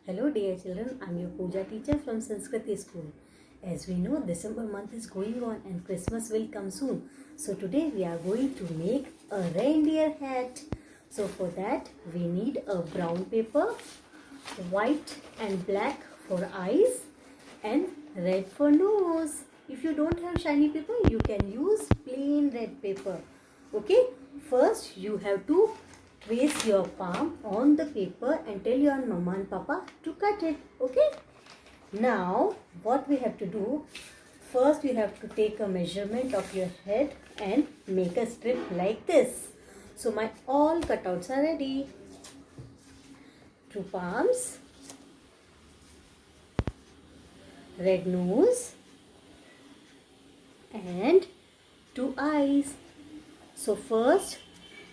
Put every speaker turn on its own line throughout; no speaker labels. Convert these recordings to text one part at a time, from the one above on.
Hello dear children, I am your Puja teacher from Sanskriti school. As we know, December month is going on and Christmas will come soon. So today we are going to make a reindeer hat. So for that we need a brown paper, white and black for eyes and red for nose. If you don't have shiny paper, you can use plain red paper. Okay, first you have to trace your palm on the paper and tell your mama and papa to cut it. Okay, now what we have to do, first you have to take a measurement of your head and make a strip like this. So my all cutouts are ready. Two palms, red nose and two eyes. So first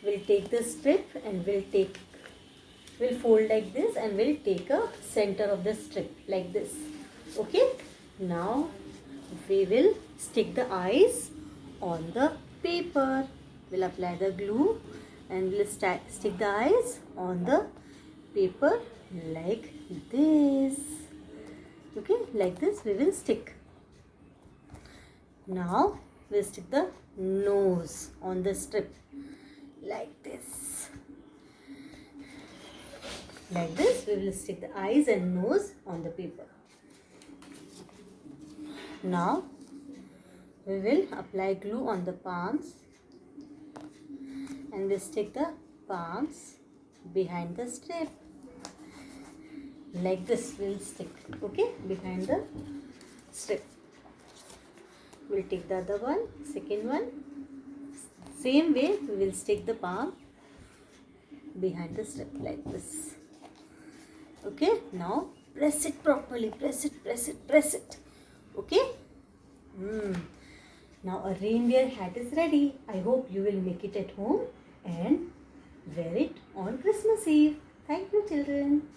we'll take the strip and we'll fold like this and we'll take a center of the strip like this. Okay, now we will stick the eyes on the paper. We'll apply the glue and we'll stick the eyes on the paper like this. Okay, like this we will stick. Now we'll stick the nose on the strip like this. Like this we will stick the eyes and nose on the paper. Now we will apply glue on the palms and we'll stick the palms behind the strip. Like this we will stick, okay, behind the strip. We'll take the other one, second one. Same way we will stick the palm behind the strip like this. Okay, now press it properly, press it. Okay. Now a reindeer hat is ready. I hope you will make it at home and wear it on Christmas Eve. Thank you children.